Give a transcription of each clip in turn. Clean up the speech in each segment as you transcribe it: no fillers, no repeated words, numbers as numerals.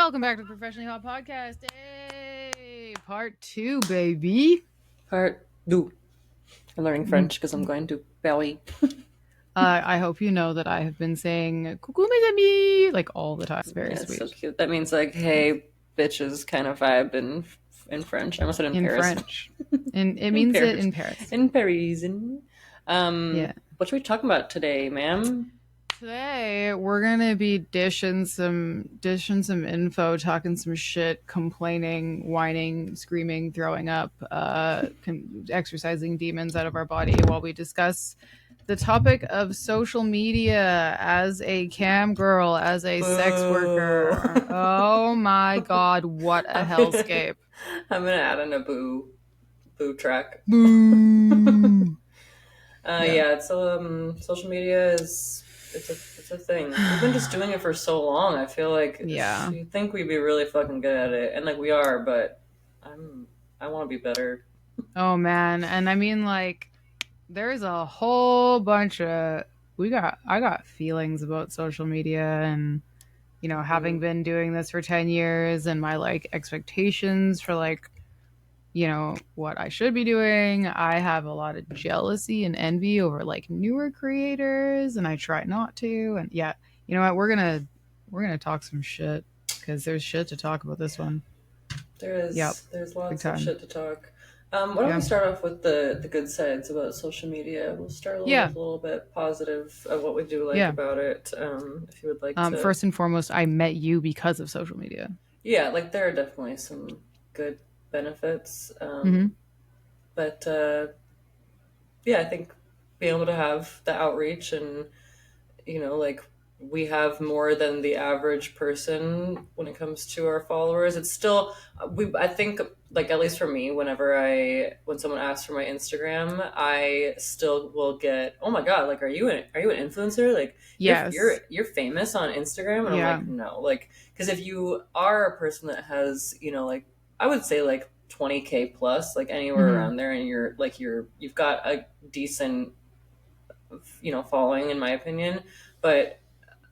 Welcome back to the Professionally Hot Podcast. Hey, part 2, baby. Part 2. I'm learning French because I'm going to Paris. I hope you know that I have been saying "coucou mes amis" like all the time. It's very It's sweet. so cute. That means like, hey, bitches kind of vibe in French. I almost said in Paris. French. And it means Paris. it in Paris. In Paris. Yeah. What should we talk about today, ma'am? Today we're gonna be dishing some info, talking some shit, complaining, whining, screaming, throwing up, exercising demons out of our body while we discuss the topic of social media as a cam girl, as a sex worker. Oh my god, what a hellscape. I'm gonna add in a boo track. Boo. Yeah, it's social media is it's a thing. We've been just doing it for so long. I feel like you'd think we'd be really fucking good at it, and like we are, but I want to be better. Oh man, and I mean like there's a whole bunch of I got feelings about social media and having been doing this for 10 years and my like expectations for like what I should be doing. I have a lot of jealousy and envy over like newer creators and I try not to. And yeah, you know what? We're going to talk some shit cuz there's shit to talk about this one. There is. Yep. There's lots of shit to talk. Why don't we start off with the good sides about social media? We'll start with a little bit positive of what we do like about it. If you would like to. First and foremost, I met you because of social media. Yeah, like there are definitely some good benefits. But yeah, I think being able to have the outreach and, like we have more than the average person when it comes to our followers. It's still, I think, like, at least for me, when someone asks for my Instagram, I still will get, oh my God, like, are you an influencer? Like, yes, you're famous on Instagram. And I'm like, no, like, because if you are a person that has, like, I would say like 20K plus, like anywhere around there, and you've got a decent, following, in my opinion, but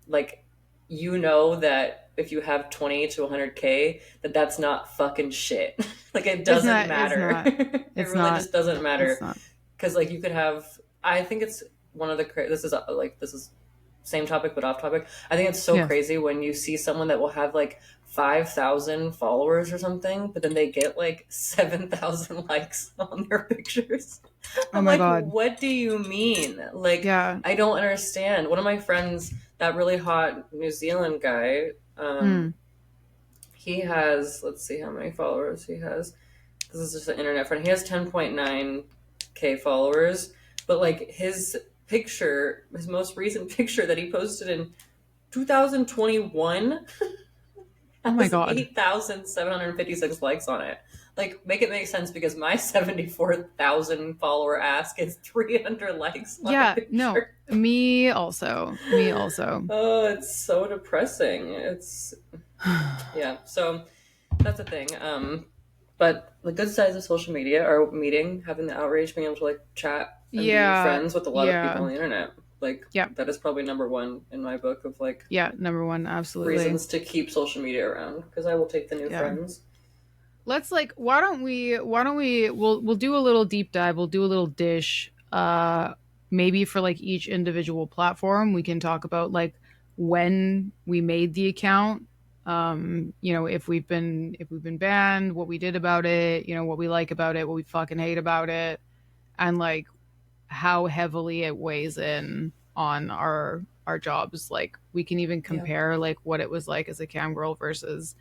like, that if you have 20 to 100K, that's not fucking shit. Like, it doesn't matter. It really just doesn't matter. Because like you could have, I think it's one of the, this is same topic but off topic. I think it's so crazy when you see someone that will have like 5,000 followers or something, but then they get like 7,000 likes on their pictures. I'm like, God, what do you mean? Like, I don't understand. One of my friends, that really hot New Zealand guy, he has, let's see how many followers he has. This is just an internet friend. He has 10.9K followers, but like his most recent picture that he posted in 2021 oh my God, 8,756 likes on it. Like, make it make sense, because my 74,000 follower ass gets 300 likes on a picture. No, me also. Oh, it's so depressing. It's yeah, so that's the thing. But the good sides of social media are having the outreach, being able to like chat and be friends with a lot of people on the internet. Like, that is probably number one in my book of like, number one, absolutely, reasons to keep social media around, because I will take the new friends. Let's like, why don't we we'll do a little deep dive. We'll do a little dish. Maybe for like each individual platform, we can talk about like when we made the account. If we've been banned, what we did about it, what we like about it, what we fucking hate about it, and like how heavily it weighs in on our jobs. Like, we can even compare like what it was like as a cam girl versus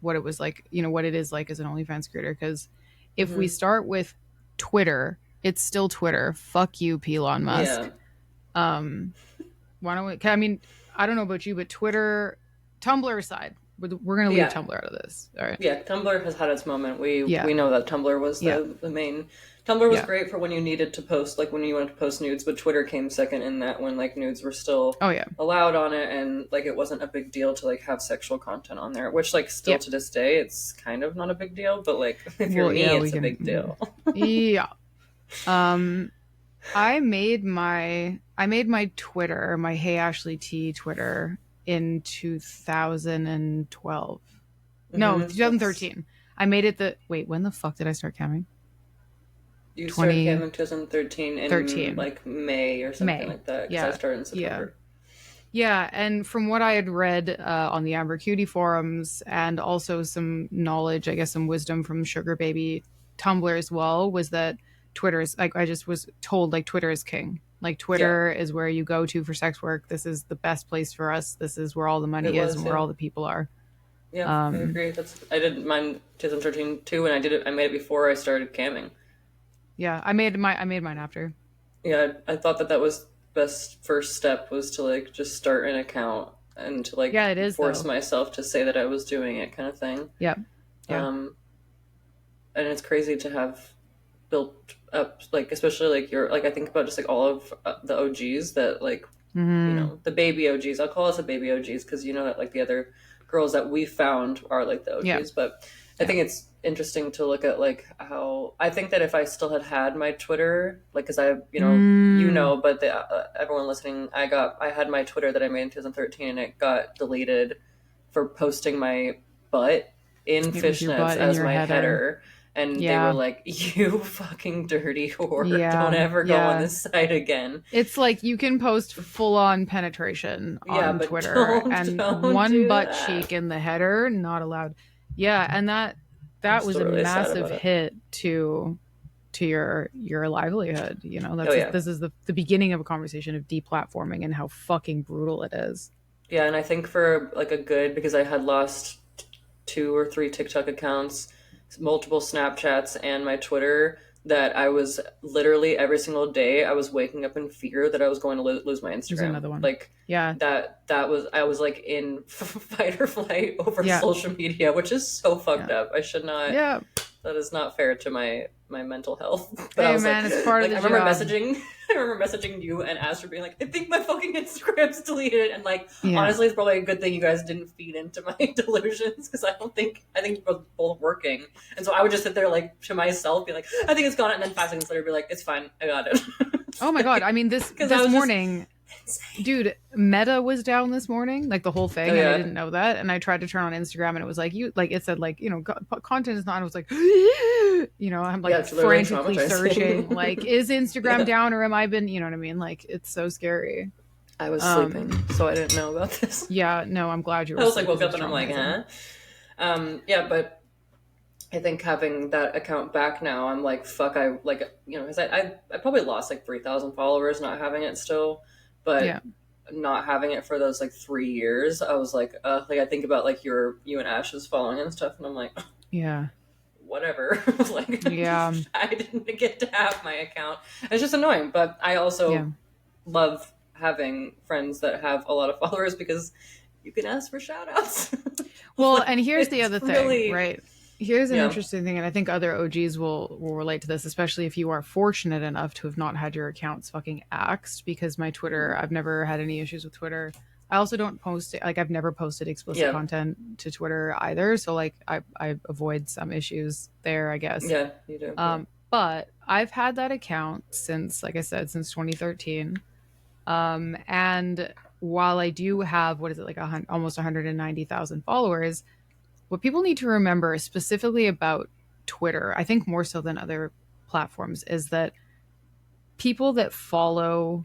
what it was like, what it is like as an OnlyFans creator. Because if we start with Twitter, it's still Twitter. Fuck you, Elon Musk. Why don't we? I mean, I don't know about you, but Twitter, Tumblr aside, we're gonna leave Tumblr out of this. All right. Yeah, Tumblr has had its moment. We know that Tumblr was the main. Tumblr was great for when you needed to post, like when you wanted to post nudes, but Twitter came second in that, when like nudes were still allowed on it, and like it wasn't a big deal to like have sexual content on there, which like still to this day it's kind of not a big deal, but like if you're me, it's a big deal. I made my Twitter, my Hey Ashley T Twitter, in 2012. No, That's 2013. I made it the wait, when the fuck did I start camming? you started camming 2013. 2013 in like May or something May. like that because I Yeah. started in Yeah. September. Yeah, and from what I had read on the Amber Cutie forums, and also some knowledge, I guess some wisdom from Sugar Baby Tumblr as well, was that Twitter is like I just was told like Twitter is king. Like Yeah, Twitter is where you go to for sex work. This is the best place for us. This is where all the it money is was. and where Yeah, all the people are. yeah, I Um, agree. That's I did mine 2013 too, and I did it. I made it before I started camming. yeah, I made mine after. Yeah, I thought that that was best first step was to like just start an account and to Yeah, like it is force though. myself to say that I was doing it, kind of thing. Yeah, yeah. Um, and it's crazy to have built up like especially like your like I think about just like all of the OGs that like Hmm. the baby OGs. I'll call us the baby OGs because you know that like the other girls that we found are like the Yeah, OGs. But I yeah. think it's interesting to look at like how I think that if I still had my Twitter, like because I Mm. but everyone listening, I had my Twitter that I made in 2013 and it got deleted for posting my butt in It was your fishnets butt and as your my header. header. And they were Yeah, like, "You fucking dirty whore! Don't yeah, ever go on yeah. this site again." It's like you can post full on penetration Yeah, on but Twitter and don't one do butt that. cheek in the header, not allowed. Yeah, and I'm that was still a really sad massive about it. hit to your livelihood. You know, Oh yeah, this is the beginning of a conversation of deplatforming and how fucking brutal it is. yeah, and I think for like a good because I had lost two or three TikTok accounts, multiple Snapchats, and my Twitter. That I was literally every single day I was waking up in fear that I was going to lose my There's Instagram. another one. Like Yeah, that was I was like in fight or flight over yeah, social media, which is so fucked yeah, up. I should not. yeah. That is not fair to my mental health. But I Hey was man, it's part of like the I remember job. messaging, I remember messaging you and Astro being like, I think my fucking Instagram's deleted, and like Yeah. honestly, it's probably a good thing you guys didn't feed into my delusions because I think you were both working, and so I would just sit there like to myself, be like, I think it's gone, and then 5 seconds later, be like, it's fine, I got it. Oh my god. I mean this Because I this was just morning insane. dude, Meta was down this morning, like the whole Oh thing, and I yeah, didn't know that. And I tried to turn on Instagram, and it was like it said like content is not. And I was like, I'm yeah, like it's literally frantically searching, traumatizing. like, is Instagram Yeah, down or am I been, you know what I mean? Like it's so scary. I was sleeping, Um, so I didn't know about this. yeah, no, I'm glad you were I was like asleep woke because it up was and I'm like, traumatizing. huh? Yeah, but I think having that account back now, I'm like, fuck, I like, because I probably lost like 3,000 followers not having it still, Yeah, but not having it for those like 3 years, I was like I think about like you and Ash's following and stuff, and I'm like, yeah, whatever, like yeah, I didn't get to have my account. It's just annoying, but I yeah. also love having friends that have a lot of followers because you can ask for shout outs. Well, and Like here's the it's other thing, really right? Here's an yeah. interesting thing, and I think other OGs will relate to this, especially if you are fortunate enough to have not had your accounts fucking axed. Because my Twitter, Mhm. I've never had any issues with Twitter. I also don't post it, like I've never posted explicit Yeah, content to Twitter either, so like I avoid some issues there, I guess. yeah, you do. Yeah. But I've had that account since, like I said, since 2013. And while I do have what is it like almost 190,000 followers, what people need to remember specifically about Twitter, I think more so than other platforms, is that people that follow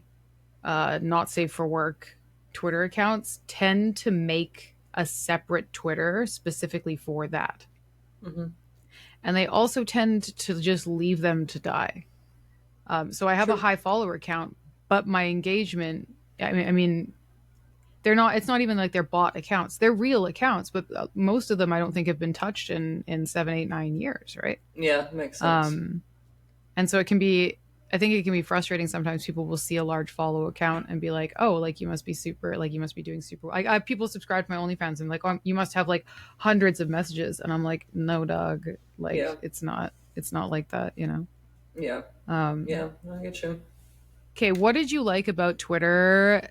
not safe for work Twitter accounts tend to make a separate Twitter specifically for that. Hmm. And they also tend to just leave them to die. So I have a True. high follower count, but my engagement, I mean, they're not. It's not even like they're bot accounts. They're real accounts, but most of them I don't think have been touched in 7, 8, 9 years, right? Yeah, makes sense. Um, and so it can be. I think it can be frustrating sometimes. People will see a large follow account and be like, "Oh, like you must be super, like you must be doing super." I have people subscribe to my OnlyFans and like, "Oh, you must have like hundreds of messages," and I'm like, "No, dog. Yeah, Like it's not. It's not like that." yeah, Um, yeah. I get you. okay, what did you like about Twitter?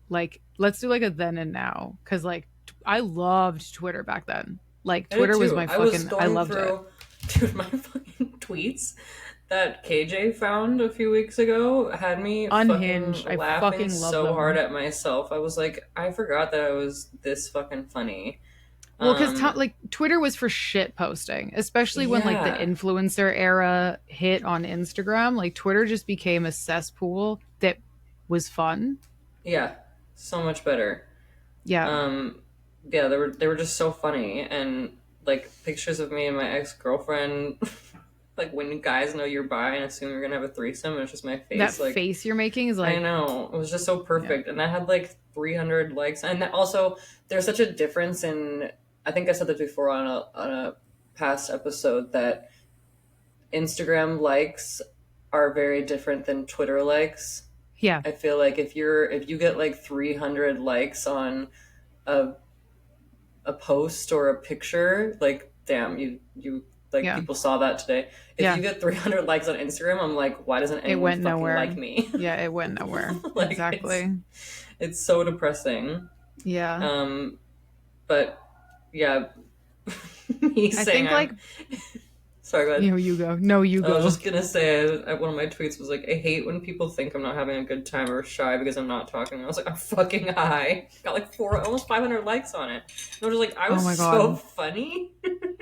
Like, let's do like a then and now, because like I loved Twitter back then. Like I did Twitter was too. my I was fucking. I going loved it. through, dude, my fucking tweets. that KJ found a few weeks ago had me fucking Unhinged. I laughing fucking love so hard them. at myself. I was like, I forgot that I was this fucking funny. Well, because Um, like Twitter was for shit posting, especially when like the yeah, influencer era hit on Instagram. Like Twitter just became a cesspool that was fun. yeah, so much better. Yeah, Um, yeah, they were just so funny, and like pictures of me and my ex girlfriend, like when guys know you're bi and assume you're gonna have a threesome, and it's just my that face. Like face you're making is I like, know it was just so yeah, perfect, and that had like 300 likes, and also there's such a difference in. I think I said this before on a past episode that Instagram likes are very different than Twitter likes. yeah, I feel like if you get like 300 likes on a a post or a picture, like damn, you like yeah, people saw that today. If yeah. you get 300 likes on Instagram, I'm like, why doesn't It anyone went fucking nowhere. like me? Yeah, it went nowhere. Like it's Exactly. it's so depressing. Yeah. Um, but yeah, me I saying think like, I'm sorry, go you ahead. know, you go. No, you I was go. just gonna say one of my tweets was like, I hate when people think I'm not having a good time or shy because I'm not talking. I was like, I'm fucking high. Got like almost 500 likes on it. And I was just like, I Oh was my so god. funny.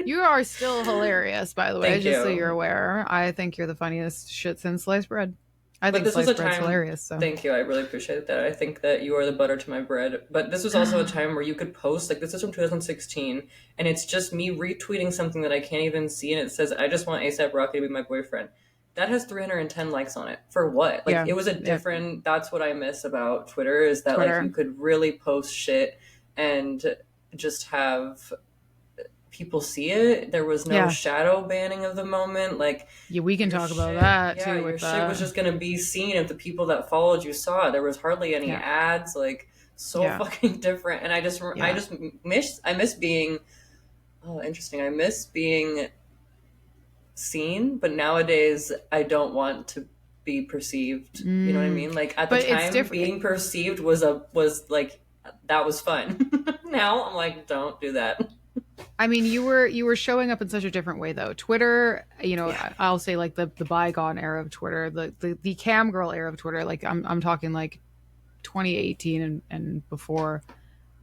You are still hilarious, by the way, Thank just so you're you. aware. I think you're the funniest shit since sliced bread. I But think this was a sliced bread's time. hilarious, so. Thank you. I really appreciate that. I think that you are the butter to my bread. But this was also a time where you could post, like, this is from 2016, and it's just me retweeting something that I can't even see, and it says, I just want ASAP Rocky to be my boyfriend. That has 310 likes on it. For what? Like, Yeah, it was a yeah. different. That's what I miss about Twitter is that, like, you Twitter. could really post shit and just have people see it. There was no Yeah. shadow banning of the moment. Like Yeah, we can your talk about shit, that yeah, too your with shit was that. just gonna be seen if the people that followed you saw it. There was hardly any Yeah. ads. Like so Yeah. fucking different. And I Yeah. just miss being. Oh, interesting. I miss being seen, but nowadays I don't want to be perceived. You know what I Mm. mean? Like at the But it's time, different. being perceived was like that was fun. Now I'm like, don't do that. I mean, you were showing up in such a different way though. Twitter, Yeah. I'll say like the bygone era of Twitter, the cam girl era of Twitter, like I'm talking like 2018 and before.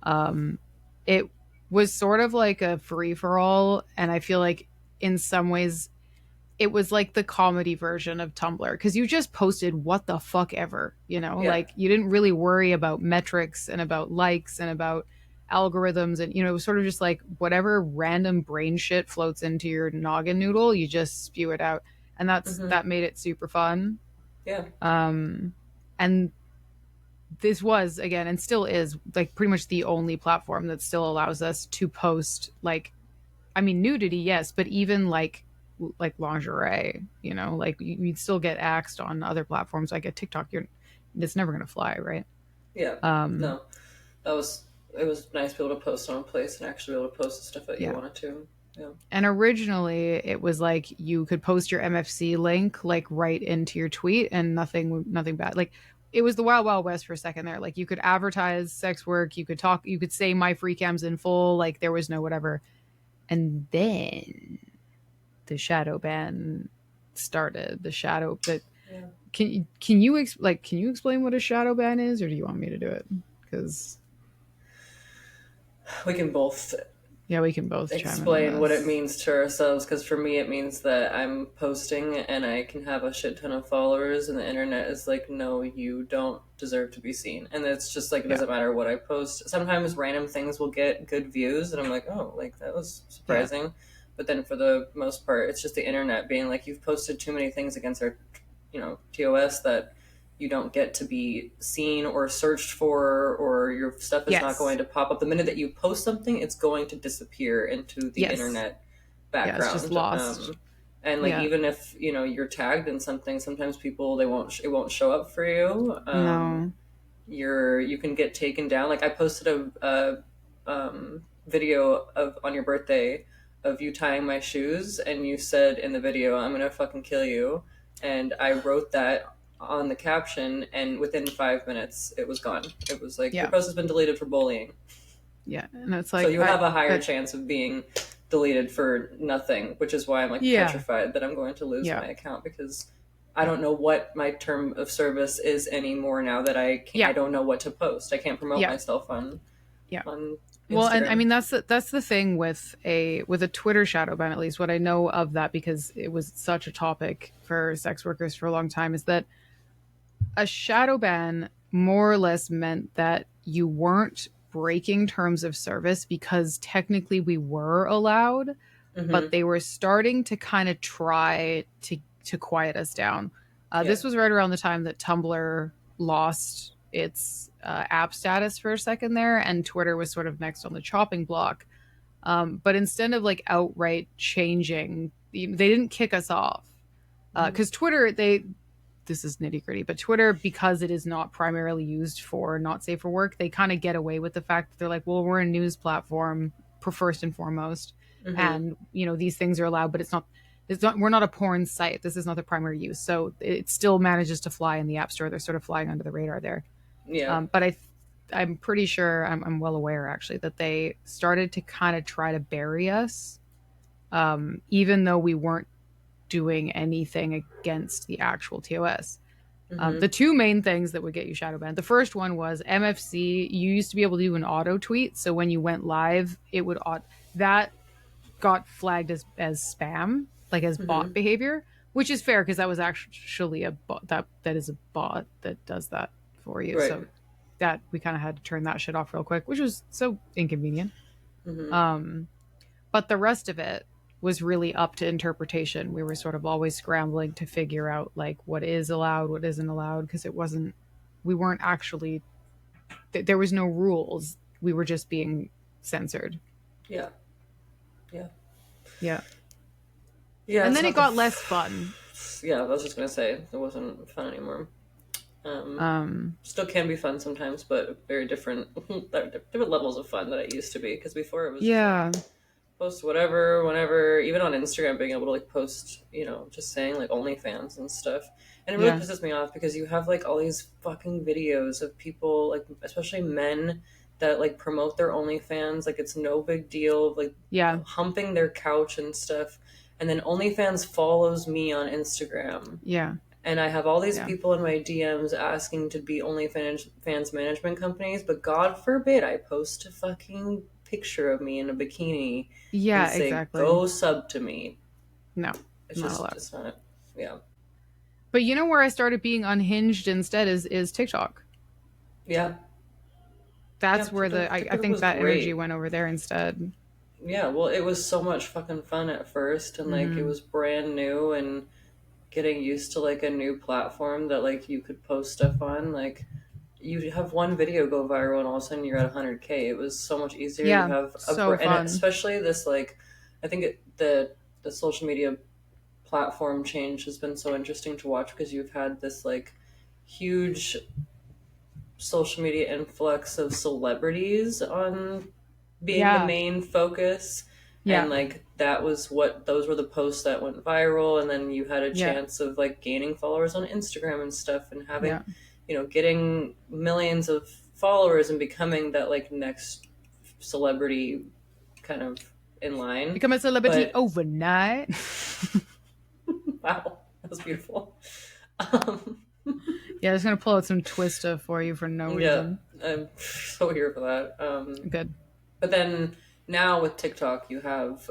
Um, it was sort of like a free for all, and I feel like in some ways it was like the comedy version of Tumblr because you just posted what the fuck ever, Yeah. like you didn't really worry about metrics and about likes and about algorithms, and it was sort of just like whatever random brain shit floats into your noggin noodle, you just spew it out, and Hmm. that made it super fun. Yeah. Um, and this was again and still is like pretty much the only platform that still allows us to post like, I mean, nudity, yes, but even like lingerie, like you'd still get axed on other platforms like a TikTok. It's never gonna fly, right? Yeah. um No. That was it was nice to be able to post on a place and actually be able to post the stuff that you yeah, wanted to. Yeah. and originally it was like you could post your MFC link like right into your tweet and nothing bad, like it was the wild wild west for a second there, like you could advertise sex work, you could say my free cams in full, like there was no whatever. And then the shadow ban started. The shadow that Yeah. can you explain what a shadow ban is, or do you want me to do it? Because We can both yeah, we can both chime in on explain what it this. means to ourselves because for me it means that I'm posting and I can have a shit ton of followers and the internet is like, no, you don't deserve to be seen. And it's just like it Yeah, doesn't matter what I post. Sometimes random things will get good views and I'm like, oh, like that was yeah, surprising. But then for the most part it's just the internet being like, you've posted too many things against our TOS that you don't get to be seen or searched for, or your stuff is not going yes, to pop up. The minute that you post something, it's going to disappear into the yes, internet yeah. It's just background. lost. And like Yeah, even if you're tagged in something, sometimes people they won't it won't show up for you. no, You can get taken down. Like I posted a video of on your birthday of you tying my shoes, and you said in the video, "I'm gonna fucking kill you," and I wrote that on the caption, and within 5 minutes, it was gone. It was like your yeah, post has been deleted for bullying. yeah, and it's So like you have a higher I chance of being deleted for nothing, which is why I'm like Yeah. petrified that I'm going to lose Yeah. my account because I don't know what my term of service is anymore now that I Yeah. don't know what to post. I can't promote Yeah. myself on Yeah. on Well, and I Instagram. mean that's the thing with a Twitter shadow ban, at least what I know of that, because it was such a topic for sex workers for a long time, is that a shadow ban more or less meant that you weren't breaking terms of service because technically we were allowed, but Mm-hmm. they were starting to kind of try to quiet us down. Yeah. This was right around the time that Tumblr lost its app status for a second there, and Twitter was sort of next on the chopping block. But instead of like outright changing, they didn't kick us off Mm-hmm. because Twitter, they this is nitty gritty, but Twitter, because it is not primarily used for not safe for work, they kind of get away with the fact that they're like, well, we're a news platform first and foremost, Mm-hmm. and these things are allowed, but it's not. We're not a porn site. This is not the primary use, so it still manages to fly in the app store. They're sort of flying under the radar there. Yeah. But I'm pretty sure I'm well aware actually that they started to kind of try to bury us, even though we weren't doing anything against the actual TOS. Mm-hmm. The two main things that would get you shadow banned. The first one was MFC. You used to be able to do an auto tweet, so when you went live, it would that got flagged as spam, like as Mm-hmm. bot behavior, which is fair because that was actually a bot that is a bot that does that for you. Right. So that we kind of had to turn that shit off real quick, which was so inconvenient. Mm-hmm. Um, but the rest of it was really up to interpretation. We were sort of always scrambling to figure out like what is allowed, what isn't allowed, because we weren't actually, there was no rules. We were just being censored. Yeah. Yeah. Yeah. Yeah. And It's then it not the. got less fun. Yeah, I was just gonna say it wasn't fun anymore. Um, Um, Still can be fun sometimes, but very different, different levels of fun that it used to be. Because before it was just like yeah. post whatever, whenever, even on Instagram, being able to like post, just saying like OnlyFans and stuff. And it really Yeah. pisses me off because you have like all these fucking videos of people, like especially men, that like promote their OnlyFans, like it's no big deal, like Yeah. humping their couch and stuff. And then OnlyFans follows me on Instagram, Yeah. and I have all these Yeah. people in my DMs asking to be OnlyFans management companies, but God forbid I post a fucking picture of me in a bikini and Yeah, say, exactly. go sub to me. No, It's not just, allowed. it's not, yeah. But you know where I started being unhinged instead is TikTok. Yeah. Yeah, That's where I TikTok think was that energy great. went over there instead. Yeah, well, it was so much fucking fun at first, and like it Mm-hmm. was brand new, and getting used to like a new platform that like you could post stuff on. Like you have one video go viral and all of a sudden you're at 100K. It was so much easier. You Yeah, have so and fun. especially this like, I think the social media platform change has been so interesting to watch because you've had this like huge social media influx of celebrities on being the Yeah, main focus, and yeah, like that was what those were the posts that went viral, and then you had a yeah, chance of like gaining followers on Instagram and stuff, and having, yeah. getting millions of followers and becoming that like next celebrity kind of in line. Become a celebrity But overnight. wow, that was beautiful. um, Yeah, I was gonna pull out some Twista for you for no yeah, reason. I'm so here for that. Good. But then now with TikTok, you have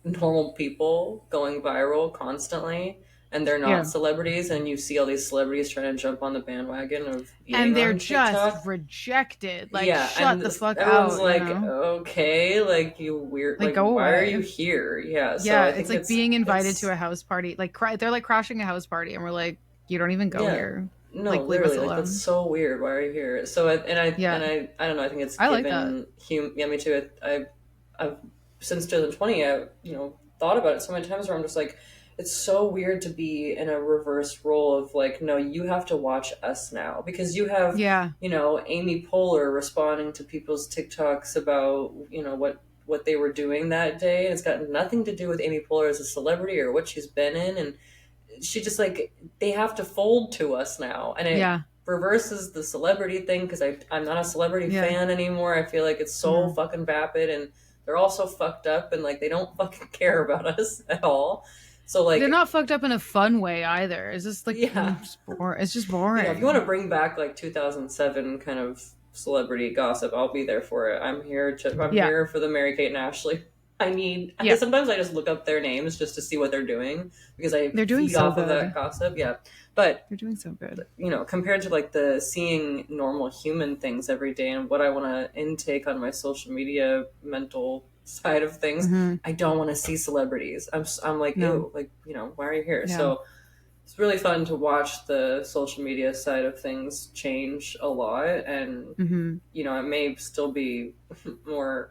normal people going viral constantly, and they're not Yeah. celebrities, and you see all these celebrities trying to jump on the bandwagon of And being they're on just TikTok. rejected. Like, Yeah, shut and the fuck everyone's out, like, okay, like you weird, Like, like go why are you away. here? Yeah, so Yeah, I it's think like it's being invited to it's a house party. Like, they're like crashing a house party, and we're like, you don't even go yeah. here. No, Like, leave us literally, like that's alone. so weird. Why are you here? So, Yeah, I don't know. I think it's I like that. given Yeah, me too. I've since 2020, I thought about it so many times where I'm just like, it's so weird to be in a reverse role of like, no, you have to watch us now because you have, Yeah, Amy Poehler responding to people's TikToks about what they were doing that day, and it's got nothing to do with Amy Poehler as a celebrity or what she's been in, and she just like they have to fold to us now, and it yeah, reverses the celebrity thing because I'm not a celebrity yeah. fan anymore. I feel like it's so Mm-hmm. fucking vapid and they're all so fucked up and like they don't fucking care about us at all. So They're like, not fucked up in a fun way either. It's just like yeah, it's just if you want to boring. bring back like 2007 kind of celebrity gossip, I'll be there for it. I'm Yeah, here for the Mary Kate and Ashley. yeah, Sometimes I just look up their names just to see what they're doing because I they're doing feed so off of that good. gossip. Yeah, but They're doing so good. compared to like the seeing normal human things every day and what I want to intake on my social media mental side of things, Hmm. I don't want to see celebrities. I'm like, No, ew, like, why are you here? yeah, So it's really fun to watch the social media side of things change a lot. And, hmm, it may still be more,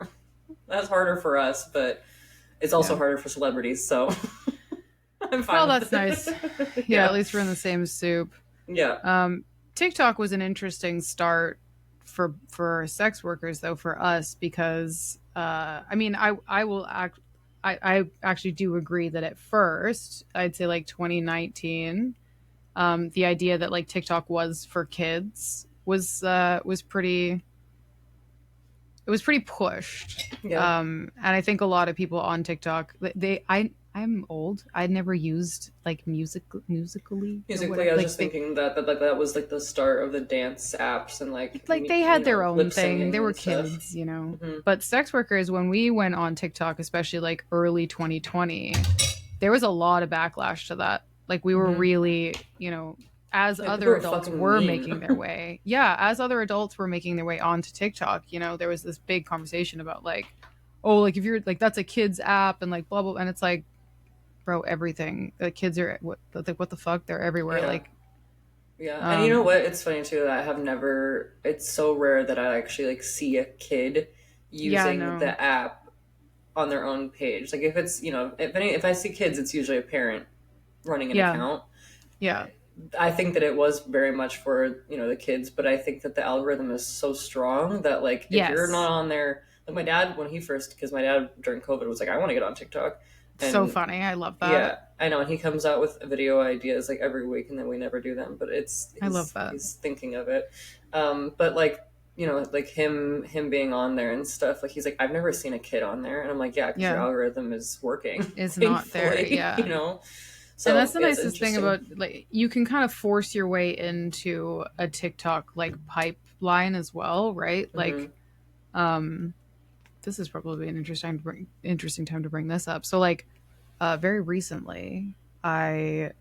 that's harder for us, but it's also yeah. harder for celebrities. So I'm Well, fine with that's nice. it. Yeah, at Yeah. least we're in the same soup. Yeah. Um, TikTok was an interesting start for sex workers, though, for us because I mean, I will act. I actually do agree that at first, I'd say like 2019, the idea that like TikTok was for kids was pretty, it was pretty pushed. Yeah. And I think a lot of people on TikTok, I'm old. I'd never used like musically or Musically, whatever. I was just thinking that like that was like the start of the dance apps and like like they had their own lip thing. They singing were and stuff. kids, you know. Hmm. But sex workers, when we went on TikTok, especially like early 2020, there was a lot of backlash to that. Like we were Hmm. really, you know, as Yeah, people other are adults fucking were mean. making their way, yeah, as other adults were making their way onto TikTok, you know, there was this big conversation about like, oh, like if you're like that's a kids app and like blah blah, and it's like, bro, everything. The kids are what the fuck? They're everywhere. Yeah. Like, Yeah, and you know um, what? It's funny too that I have never. It's so rare that I actually like see a kid yeah, using no, the app on their own page. Like if it's if I see kids, it's usually a parent running an yeah, account. yeah, I think that it was very much for the kids, but I think that the algorithm is so strong that like if you're not yes, on there, like my dad when he first because my dad during COVID was like I want to get on TikTok, so and funny. I love that. yeah, I know, and he comes out with video ideas like every week, and then we never do them. But it's I love that. he's thinking of it. But like like him being on there and stuff. Like he's like, I've never seen a kid on there, and I'm like, yeah, because your Yeah, algorithm is working, is not there. thankfully. Yeah. And that's So the yeah, it's nicest thing interesting. about like you can kind of force your way into a TikTok like pipeline as well, right? Hmm. Like um this is probably an interesting time to bring this up. So like very recently I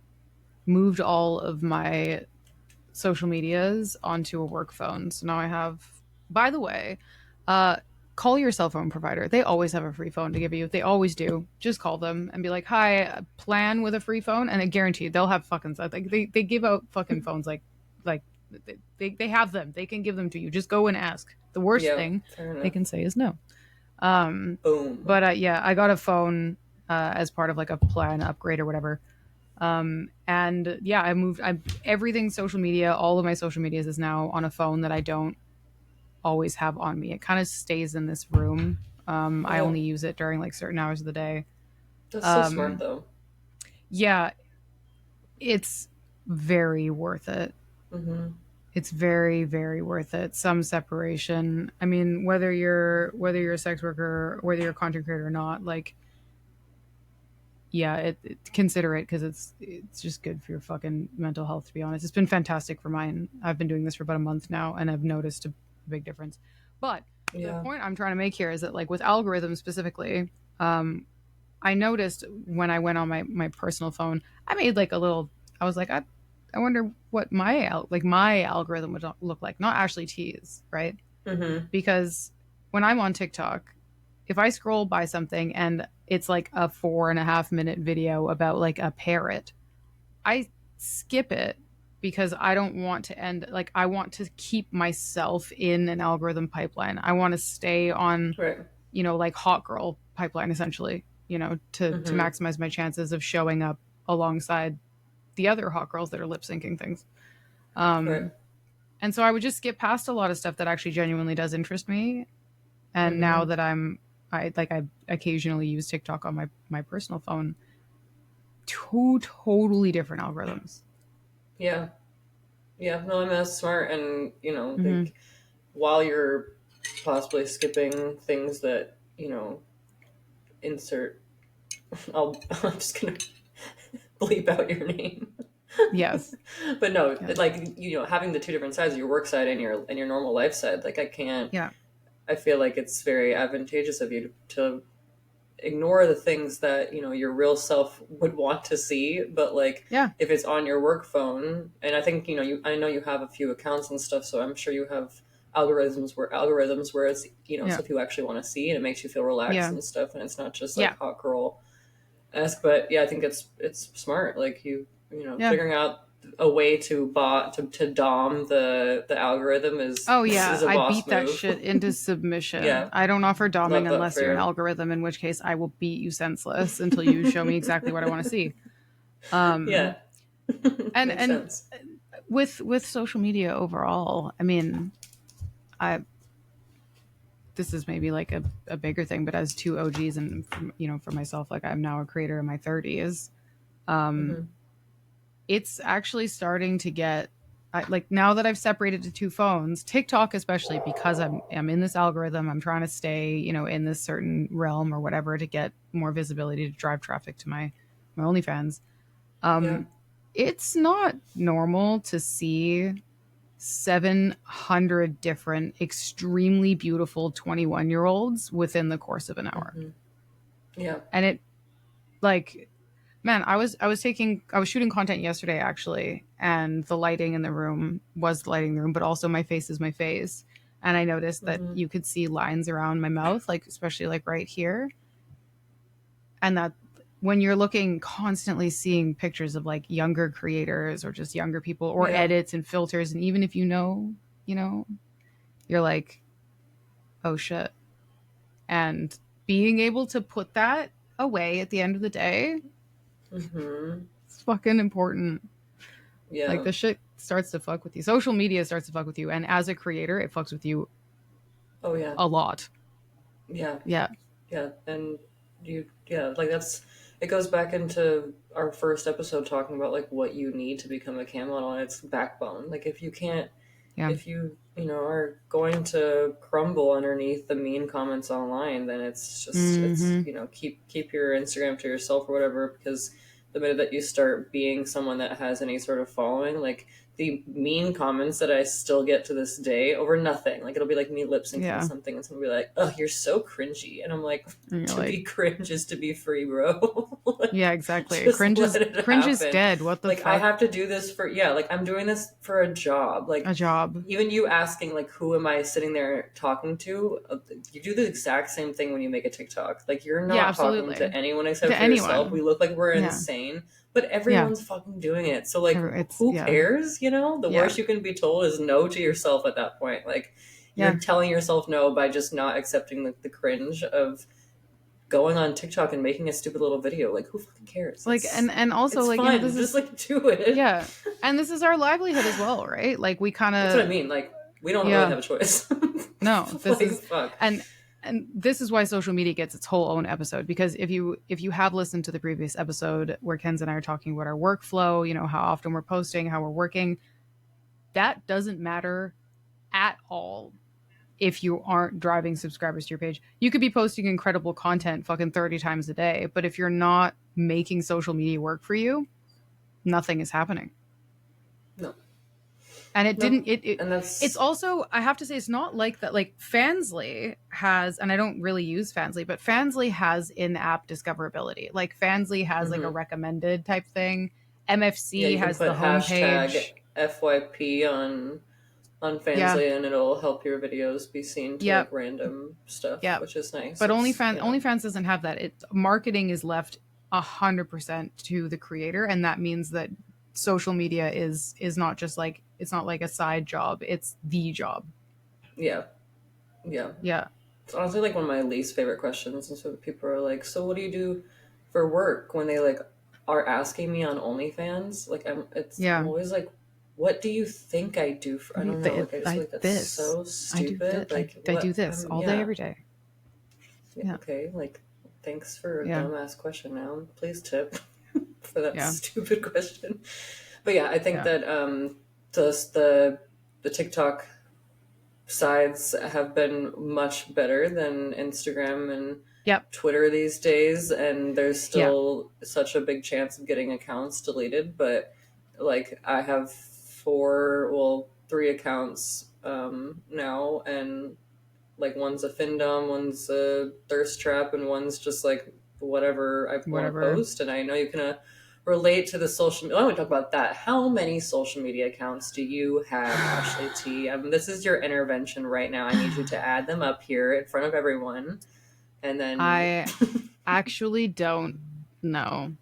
moved all of my social medias onto a work phone. So now I have, by the way, uh, call your cell phone provider. They always have a free phone to give you. They always do. Just call them and be like, hi, plan with a free phone. And I guarantee they'll have fucking, like, they give out fucking phones like, they have them. They can give them to you. Just go and ask. The worst Yeah, thing fair they enough. can say is no. Um, Boom. but yeah, I got a phone as part of like a plan upgrade or whatever. And yeah, I everything social media, all of my social medias is now on a phone that I don't always have on me. It kind of stays in this room. I Yeah, only use it during like certain hours of the day. that's so smart Um, though. yeah, it's very worth it. Hmm. It's very, very worth it. Some separation. I mean, whether you're a sex worker, whether you're a content creator or not, like yeah, consider it because it's just good for your fucking mental health. To be honest, it's been fantastic for mine. I've been doing this for about a month now, and I've noticed a big difference. But the Yeah. point I'm trying to make here is that, like with algorithms specifically, I noticed when I went on my personal phone, I made like a little. I was like, I wonder what my algorithm would look like. Not Ashley T's, right? Hmm. Because when I'm on TikTok, if I scroll by something and it's like a 4.5 minute video about like a parrot, I skip it because I don't want to end like I want to keep myself in an algorithm pipeline. I want to stay on, Right. like hot girl pipeline essentially, to Hmm. maximize my chances of showing up alongside the other hot girls that are lip syncing things. Right. And so I would just skip past a lot of stuff that actually genuinely does interest me. And now Hmm. that I occasionally use TikTok on my personal phone. Two totally different algorithms. Yeah. Yeah. No, I mean that's smart, and Mm-hmm. like while you're possibly skipping things that you know, insert. I'm just gonna bleep out your name. Yes. But no, Yeah. like, having the two different sides, your work side and your normal life side, like, I can't. Yeah. I feel like it's very advantageous of you to ignore the things that your real self would want to see, but like, Yeah. if it's on your work phone, and I think I know you have a few accounts and stuff, so I'm sure you have algorithms where it's Yeah. stuff you actually want to see, and it makes you feel relaxed Yeah. and stuff, and it's not just Yeah. like hot girl esque. But yeah, I think it's smart, like, Yeah. figuring out a way to dom the algorithm is Oh yeah, is a I boss beat that move. shit into submission. Yeah, I don't offer doming love that unless for you're an you. algorithm, in which case I will beat you senseless until you show me exactly what I want to see. Um Yeah. Makes and sense. with social media overall, I mean, I this is maybe like a bigger thing, but as two OGs and for myself, like I'm now a creator in my 30s. Hmm. It's actually starting to get like now that I've separated to two phones, TikTok especially because I'm in this algorithm, I'm trying to stay, in this certain realm or whatever to get more visibility to drive traffic to my OnlyFans. Yeah. It's not normal to see 700 different extremely beautiful 21-year-olds within the course of an hour. Hmm. Yeah. And it like man, I was shooting content yesterday actually, and the lighting in the room was the lighting in the room, but also my face is my face. And I noticed that Hmm. you could see lines around my mouth, like especially like right here. And that when you're looking constantly seeing pictures of like younger creators or just younger people or Yeah. edits and filters, and even if you know, you're like, oh shit. And being able to put that away at the end of the day, Hmm. it's fucking important. Like Yeah. the shit starts to fuck with you. Social media starts to fuck with you, and as a creator, it fucks with you Oh yeah. a lot. Yeah. Yeah, Yeah. And yeah, like, it goes back into our first episode talking about like what you need to become a cam model, and it's backbone. Like, if you can't, yeah, if are going to crumble underneath the mean comments online, then it's mm-hmm. keep your Instagram to yourself or whatever, because the minute that you start being someone that has any sort of following, like, the mean comments that I still get to this day over nothing, like, it'll be like me lip syncing Yeah. something, and someone will be like, "Oh, you're so cringy," and I'm like, And you're to like, be cringe is to be free, bro. yeah, Like, exactly. just Cringe let is it cringe is happen. dead. What the Like, I fuck? have to do this for, yeah, like, I'm doing this for a job. A Like, job. even you asking, like, who am I sitting there talking to? You do the exact same thing when you make a TikTok. Like, you're Yeah, not talking to absolutely. anyone except To for yourself. We anyone. look like we're Yeah, insane, but yeah. everyone's fucking doing it. So, like, It's who yeah, cares? The yeah, worst you can be told is no to yourself at that point. Like, yeah. you're telling yourself no by just not accepting the cringe of going on TikTok and making a stupid little video. Like, who fucking cares? Like It's and also it's like fun. this Just, is like, do it. yeah, and this is our livelihood as well, right? Like we kind That's what I of mean. Like, we don't really yeah. have a choice. No, this Like, is fuck. and and this is why social media gets its whole own episode because if you have listened to the previous episode where Ken's and I are talking about our workflow, how often we're posting, how we're working, that doesn't matter at all if you aren't driving subscribers to your page. You could be posting incredible content fucking 30 times a day, but if you're not making social media work for you, nothing is happening. No. And it No. didn't And it's that's. also, I have to say, it's not like that. Like Fansly has, and I don't really use Fansly, but Fansly has in-app discoverability. Like Fansly has like a Hmm. recommended type thing. Yeah, MFC you can has put the hashtag homepage. FYP on Yeah, Fansly, and it'll help your videos be seen to, yeah, like, random stuff, yeah. which is nice. But It's OnlyFans doesn't have that. It marketing is left 100% to the creator, and that means that social media is not just like, it's not like a side job. It's the job. yeah, yeah. Yeah, It's honestly, like, one of my least favorite questions. And so people are like, "So what do you do for work?" When they, like, are asking me on OnlyFans, like, I'm yeah. always like, "What do you think I do for?" I don't know. Like, I just feel I like that's this. so I do stupid. this. Like, I do what? this all day, Yeah, every day. yeah, Yeah, okay. Like, thanks for a yeah, dumbass question. Now, please tip for that yeah, stupid question. But yeah, I think yeah, that just the TikTok. sides have been much better than Instagram and Yep. Twitter these days, and there's Yeah. still such a big chance of getting accounts deleted. But like, I have four, well, three accounts now, and like one's a findom, one's a thirst trap, and one's just like whatever I want to Whatever. post. And I know you can relate to the social media. I want to talk about that. How many social media accounts do you have, Ashley T? This is your intervention right now. I need you to add them up here in front of everyone. And then I actually don't know.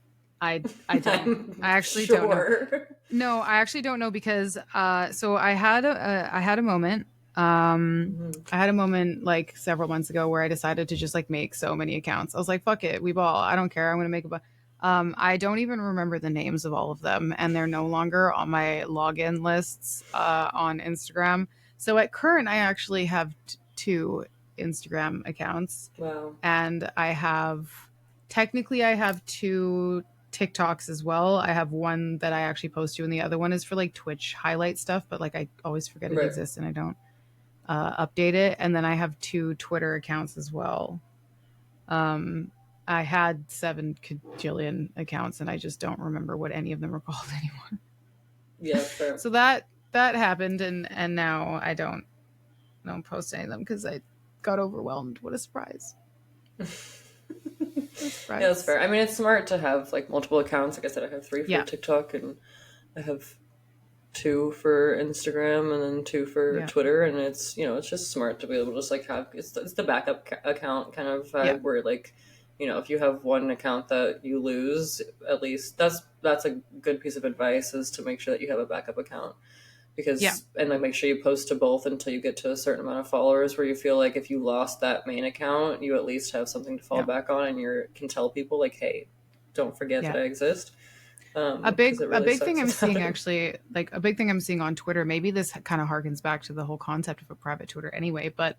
I don't. I I'm actually don't know. sure. No, I actually don't know because so I had a moment. Mhm. I had a moment like several months ago where I decided to just like make so many accounts. I was like, fuck it, we ball. I don't care. I'm gonna make a I don't even remember the names of all of them, and they're no longer on my login lists on Instagram. So at current, I actually have two Instagram accounts, Wow. and I have technically I have two TikToks as well. I have one that I actually post to, and the other one is for like Twitch highlight stuff. But like I always forget it Right. exists, and I don't update it. And then I have two Twitter accounts as well. Um, I had 7 kajillion accounts, and I just don't remember what any of them are called anymore. Yeah, fair. So that happened, and now I don't post any of them because I got overwhelmed. What a surprise! What a Yeah, that's surprise! fair. I mean, it's smart to have like multiple accounts. Like I said, I have three for Yeah, TikTok, and I have two for Instagram, and then two for yeah, Twitter. And it's, it's just smart to be able to just like have, it's the backup account kind of yeah, vibe where like, if you have one account that you lose, at least that's a good piece of advice, is to make sure that you have a backup account. yeah, Because, and like, make sure you post to both until you get to a certain amount of followers, where you feel like if you lost that main account, you at least have something to fall yeah, back on, and you can tell people like, hey, don't forget that yeah. I exist. Because it A really big thing sucks I'm if seeing that. actually, like a big thing I'm seeing on Twitter, maybe this kind of harkens back to the whole concept of a private Twitter anyway, but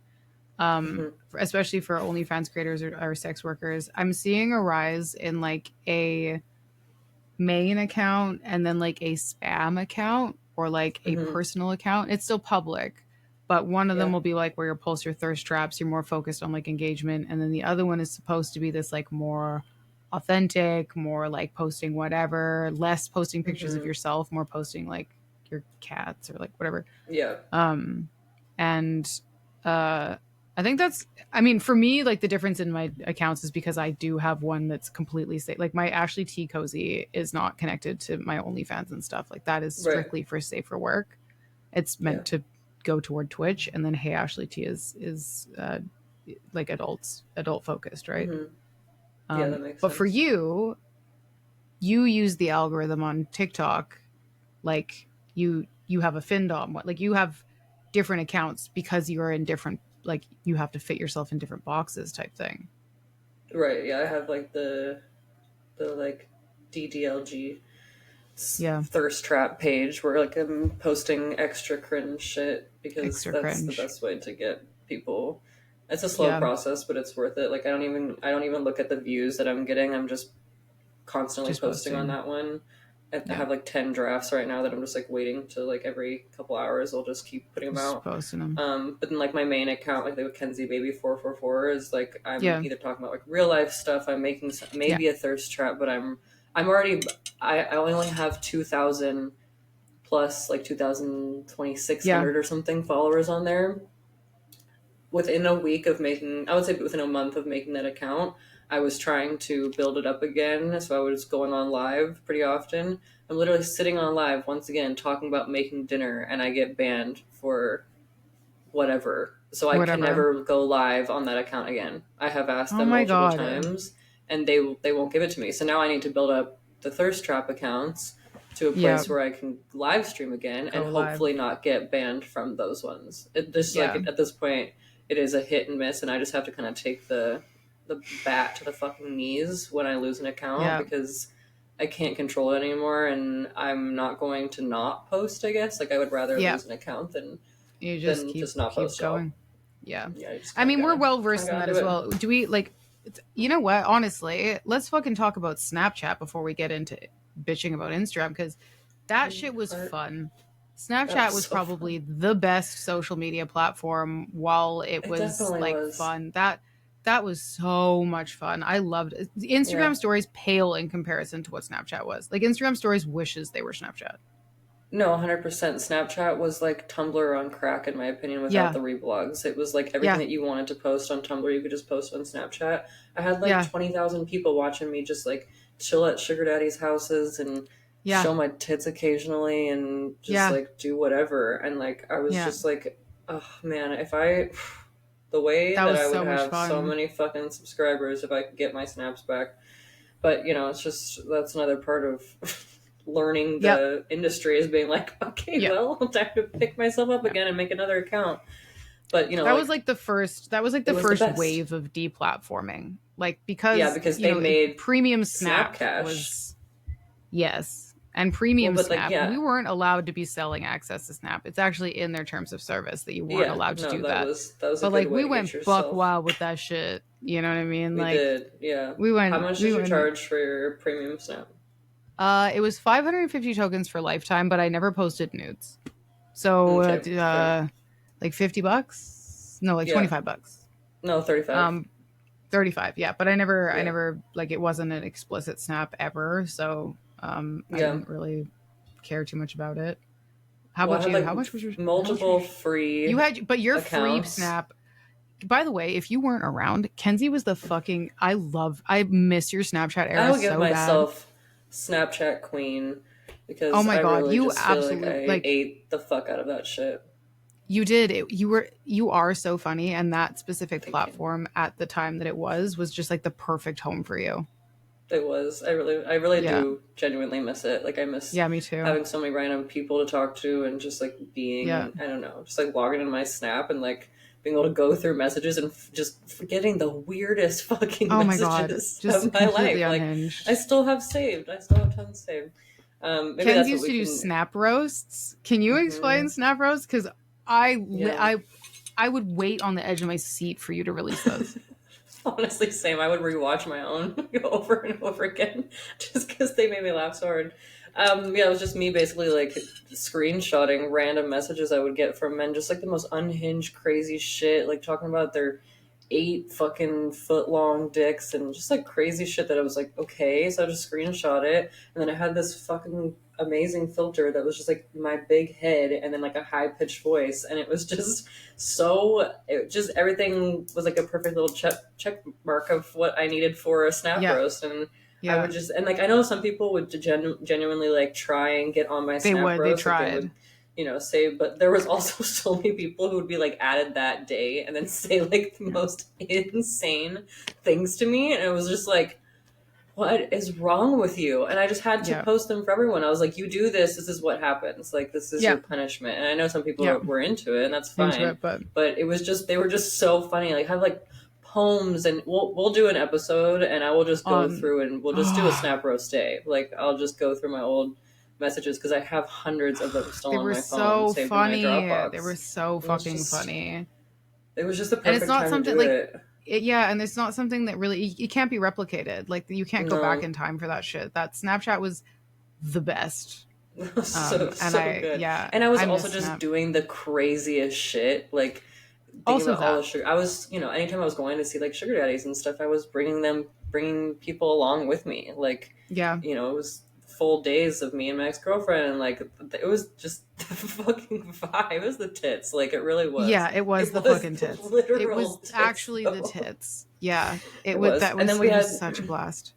Mhm. especially for OnlyFans creators or sex workers, I'm seeing a rise in like a main account and then like a spam account or like a Mhm. personal account. It's still public, but one of them Yeah. will be like where you post your thirst traps, you're more focused on like engagement, and then the other one is supposed to be this like more authentic, more like posting whatever, less posting pictures of Mhm. yourself, more posting like your cats or like whatever. Yeah. Um and uh I think that's, I mean, for me, like the difference in my accounts is because I do have one that's completely safe. Like my Ashley T Cozy is not connected to my OnlyFans and stuff. Like that is Right. strictly for safer work. It's Yeah. meant to go toward Twitch, and then Hey Ashley T is like adult focused, right? Mhm. Yeah, that makes But for sense. you use the algorithm on TikTok, like you have a findom, like you have different accounts because you're in different, like you have to fit yourself in different boxes type thing. Right. Yeah, I have like the like DDLG Yeah, thirst trap page where like I'm posting extra cringe shit because extra that's the cringe. best way to get people. It's a slow Yeah, process, but it's worth it. Like I don't even look at the views that I'm getting. I'm just constantly just posting on posting. that one. I Yeah, have like 10 drafts right now that I'm just like waiting to, like, every couple hours I'll just keep putting them just out. posting them. But then like my main account, like the Mackenzie Baby 444, is like I'm Yeah, either talking about like real life stuff. I'm making yeah, maybe a thirst trap, but I'm already I only have 2,000 plus, like 2,2600 yeah. or something followers on there. Within a week of making, I would say within a month of making that account, I was trying to build it up again. So I was going on live pretty often. I'm literally sitting on live once again talking about making dinner, and I get banned for whatever. So I can Whatever. never go live on that account again. I have asked Oh them my multiple god. times, and they won't give it to me. So now I need to build up the thirst trap accounts to a Yeah, place where I can live stream again and go live. hopefully not get banned from those ones. It just, like, Yeah, at this point, it is a hit and miss, and I just have to kind of take the bat to the fucking knees when I lose an account, yeah, because I can't control it anymore, and I'm not going to not post. I guess, like, I would rather yeah. lose an account You just than keep just not keep post at all. going. Yeah. Yeah, you just I kind of mean, we're gotta well kind of versed in gotta that do as it. well. Do we like, you know what? Honestly, let's fucking talk about Snapchat before we get into bitching about Instagram, because that shit was Heart. fun. That Snapchat was was so fun. probably the best social media platform while it It was definitely like was. fun. That was so much fun. I loved it. Yeah. Instagram stories pale in comparison to what Snapchat was. Like Instagram stories wishes they were Snapchat. No, 100%. Snapchat was like Tumblr on crack, in my opinion, without Yeah. the reblogs. It was like everything Yeah. that you wanted to post on Tumblr, you could just post on Snapchat. I had like Yeah. 20,000 people watching me just like chill at sugar daddy's houses and Yeah. show my tits occasionally and just Yeah. like do whatever. And like, I was Yeah. just like, oh man, if I, the way That that was I would so much have so fun. many fucking subscribers if I could get my snaps back. But you know, it's just that's another part of learning Yep. the industry is being like, okay, Yep. well, time to pick myself up Yeah. again and make another account. But you know, That was like like the first that was like it the was the first best. wave of deplatforming. Like Yeah, because, because they made premium Snap Snapcash. was yes. And Well, premium but like, Snap, yeah, we weren't allowed to be selling access to Snap. It's actually in their terms of service that you weren't yeah, allowed to no, do that. that was a But good like way we to get went buck yourself. wild with that shit. You know what I mean? We Like did, yeah. we How went much we did you went charge for your premium Snap? it was 550 tokens for lifetime, but I never posted nudes. So Okay, fair. like $50? No, like Yeah, 25 bucks. no, 35. Um 35, yeah, but I Yeah, never like it wasn't an explicit snap ever, so I yeah. didn't really care too much about it. How Well, I about had you? like How much was multiple your you free had but your free accounts. snap. By the way, if you weren't around, Kenzie was the fucking I miss your Snapchat I era would give so bad. myself Snapchat Queen Oh because my I god, really you just feel like absolute I like ate the fuck out of that shit. you did it, you are so funny, and that specific Thank you. platform at the time that it was just like the perfect home for you. It was. I really Yeah. do genuinely miss it. Like I miss Yeah, me too. having so many random people to talk to and just like Yeah. being, I don't know, just like logging in my Snap and like being able to go through messages and just forgetting the weirdest fucking Oh my god, messages just of my completely life. Like I unhinged. still have saved. I still have tons saved. Maybe Ken's that's what used we to do can. snap roasts. Can you Hmm. explain snap roasts? Because I, li- Yeah. I would wait on the edge of my seat for you to release those. Honestly, same. I would rewatch my own over and over again just because they made me laugh so hard. Yeah, it was just me basically like screenshotting random messages I would get from men, just like the most unhinged, crazy shit, like talking about their 8 fucking foot long dicks and just like crazy shit that I was like, okay, so I just screenshot it, and then I had this fucking amazing filter that was just like my big head and then like a high pitched voice, and it was just so it just everything was like a perfect little check mark of what I needed for a snap Yeah, roast. And I would yeah, just, and like I know some people would genuinely like try and get on my they snap would. They roast, like they would, tried. you know, say, but there was also so many people who would be like added that day and then say like the Yeah, most insane things to me, and it was just like, what is wrong with you? And I just had to yeah, post them for everyone. I was like, you do this is what happens. Like, this is yeah, your punishment. And I know some people yeah. were into it, and that's Into fine. it, but But it was just, they were just so funny. Like, have like poems, and we'll do an episode, and I will just go on. through and we'll just do a Oh, snap roast day. Like, I'll just go through my old messages because I have hundreds of them still they on were my phone so saved in my funny. They were Dropbox. so It was fucking just, funny. it was just the And it's perfect not time to something do like it. yeah, and it's not something that really it can't be replicated. Like you can't go back No. in time for that shit. That Snapchat was the best. And So I good. yeah, And I was I also miss just Snap. doing the craziest shit, like thinking Also about all the that. sugar. I was, you know, anytime I was going to see like sugar daddies and stuff, I was bringing people along with me. Like, Yeah. you know, it was full days of me and my ex girlfriend, and like it was just the fucking vibe. It was the tits, like it really was. Yeah, it was It the was fucking the tits. It literal was tits, actually the though. tits. Yeah. It was, and then we It was had such a blast.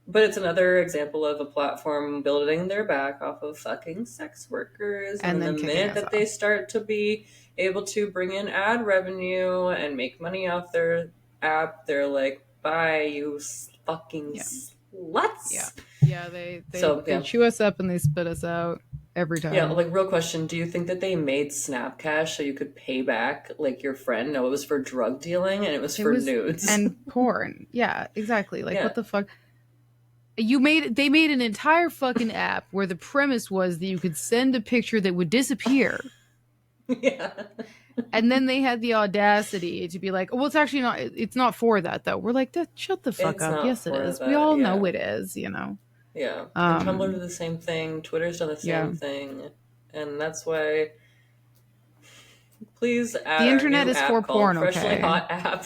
but it's another example of a platform building their back off of fucking sex workers. And And then the then kicking minute us that they off. start to be able to bring in ad revenue and make money off their app, they're like, bye, you fucking Yeah. Yeah. sluts. Yeah, So, they yeah. chew us up and they spit us out every Yeah, time. like, real question. Do you think that they made Snapcash so you could pay back, like, your friend? No, it was for drug dealing and it was It for was nudes. and porn. Yeah, exactly. Like what Yeah. the fuck? They made an entire fucking app where the premise was that you could send a picture that would disappear. Yeah. And then they had the audacity to be like, "Well, it's actually not. It's not for that, though." We're like, "Shut the fuck It's up." not Yes, it for is. We that. all know Yeah. it is. You know. Yeah, and Tumblr Um. did the same thing. Twitter's done the Yeah. same thing, And that's why please The add our internet new is for app called porn, Freshly okay? Hot app.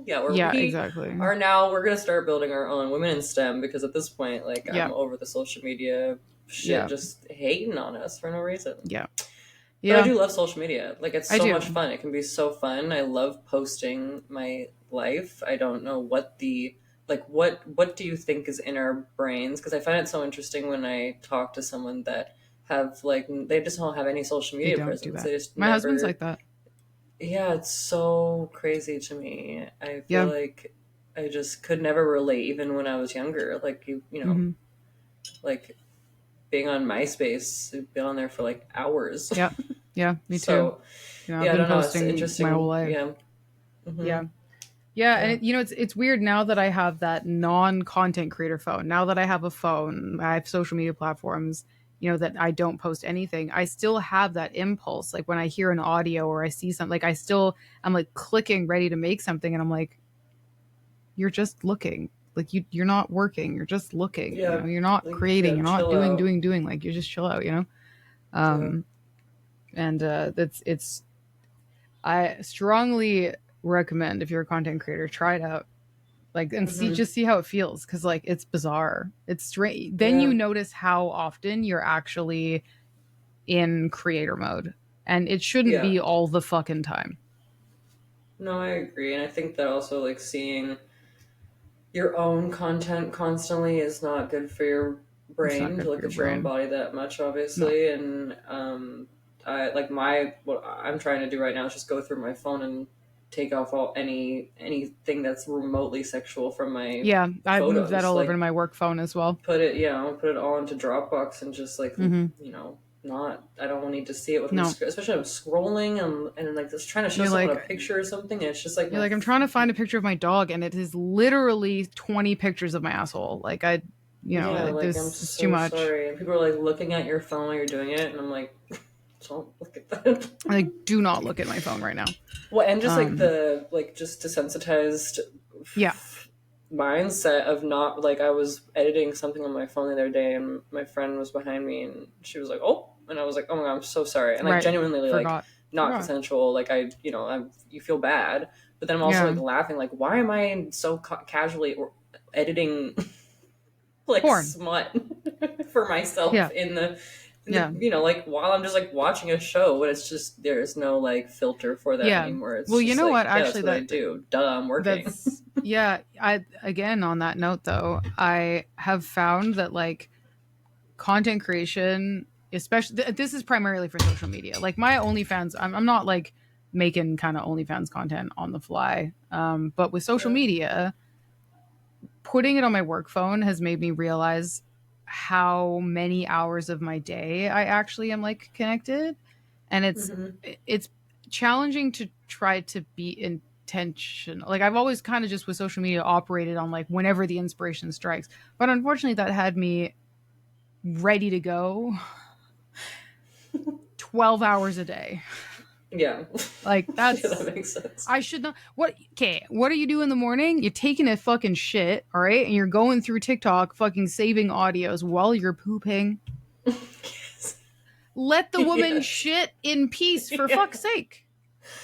Yeah, where Yeah, we exactly. are now, we're going to start building our own women in STEM because at this point, like, I'm Yeah, over the social media shit yeah, just hating on us for no reason. yeah, But I yeah. do love social media. Like, it's I so much do. fun. It can be so fun. I love posting my life. I don't know what the like what do you think is in our brains? Because I find it so interesting when I talk to someone that have like they just don't have any social They media don't do presence. that. They just My husband's never. like that. Yeah, it's so crazy to me. I feel Yeah. like I just could never relate even when I was younger. Like you know, Mm-hmm. like being on MySpace, I've been on there for like hours. Yeah. Yeah. Me too. So You know, I've yeah, I been don't know. It's posting my whole interesting. life. Yeah. Hmm. Yeah. Yeah, and Yeah. it's weird now that I have that non-content creator phone. Now that I have a phone, I have social media platforms, that I don't post anything. I still have that impulse. Like when I hear an audio or I see something, like I'm like clicking ready to make something and I'm like, you're just looking. Like you're not working, you're just looking, Yeah. you're not Like, creating, yeah, you're not chill doing, out. doing, doing, like you just chill out. Yeah. Um and that's it's I strongly recommend if you're a content creator, try it out like and Hmm. see how it feels because like it's bizarre, it's strange. Then you Yeah. notice how often you're actually in creator mode and it shouldn't Yeah. be all the fucking time. No, I agree. And I think that also, like, seeing your own content constantly is not good for your It's not brain good to for look your at your own brain. body that much, No. obviously. And I like my what I'm trying to do right now is just go through my phone and take off all anything that's remotely sexual from my Yeah, I've moved that photos. all over to Like my work phone as well. put it all into Dropbox and just like Mm-hmm. not I don't need to see it when I'm No, especially when I'm scrolling and like just trying to show you're someone a like picture or something. And it's just like you're like I'm trying to find a picture of my dog and it is literally 20 pictures of my asshole. Like yeah, like I'm this is too so much. sorry. And people are like looking at your phone while you're doing it, and I'm like, don't look at that. Like do not look at my phone right now. Well, and just like um the like just desensitized yeah, mindset of not like I was editing something on my phone the other day, and my friend was behind me, and she was like, "Oh," and I was like, "Oh my god, I'm so sorry," and like right, genuinely like not forgot. consensual. Like I'm you feel bad, but then I'm also Yeah, like laughing, like why am I so casually editing like porn. smut for myself Yeah, in the yeah, like while I'm just like watching a show, but it's just there's no like filter for that yeah. anymore. It's Well, you just know what? like yeah, that's Actually, what I do. Duh, I'm working. that's yeah. I again on that note though, I have found that like content creation, especially this is primarily for social media. Like my OnlyFans, I'm not like making kind of OnlyFans content on the fly, but with social Yeah. media, putting it on my work phone has made me realize how many hours of my day I actually am like connected, and Hmm. it's challenging to try to be intentional. Like I've always kind of just with social media operated on like whenever the inspiration strikes, but unfortunately that had me ready to go 12 hours a day. Yeah. Like Yeah, that that's makes sense. I should not. What do you do in the morning? You're taking a fucking shit, all right? And you're going through TikTok fucking saving audios while you're pooping. Yes. Let the woman Yes. shit in peace for Yeah. fuck's sake.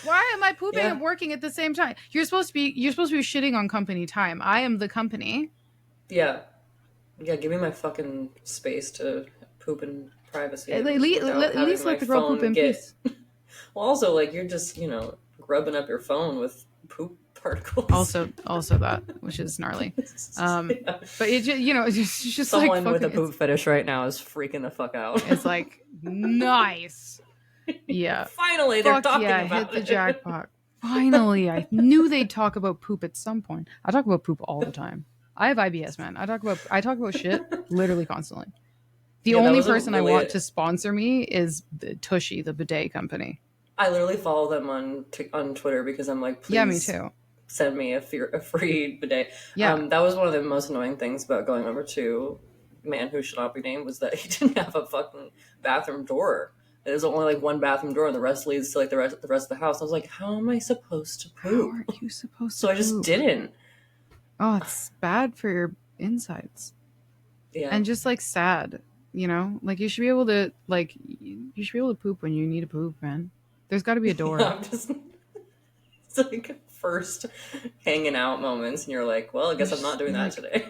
Why am I pooping Yeah. and working at the same time? You're supposed to be shitting on company time. I am the company. Yeah. Yeah. Give me my fucking space to poop in privacy At without having least my let the girl poop phone in get. peace. Well, also, like, you're just, grubbing up your phone with poop particles. Also that, which is gnarly. Um, Yeah. but it's just like Someone with a fucking. poop fetish right now is freaking the fuck out. It's like nice. Yeah. Finally, they're Fuck talking yeah, hit about the it. jackpot. Finally, I knew they'd talk about poop at some point. I talk about poop all the time. I have IBS, man. I talk about shit literally constantly. The Yeah, that only was a person I want really. to sponsor me is Tushy, the bidet company. I literally follow them on Twitter because I'm like, Yeah, me please too. send me a free bidet. Yeah. That was one of the most annoying things about going over to Man Who Should Not Be Named was that he didn't have a fucking bathroom door. There's only like one bathroom door, and the rest leads to like the rest of the house. I was like, how am I supposed to How poop? are you supposed to So I just poop? didn't. Oh, it's bad for your insides Yeah, and just like sad. You know, like you should be able to like you should be able to poop when you need to poop, man. There's got to be a door. I'm just it's like first hanging out moments, and you're like, well, I guess I'm not Just doing that like today.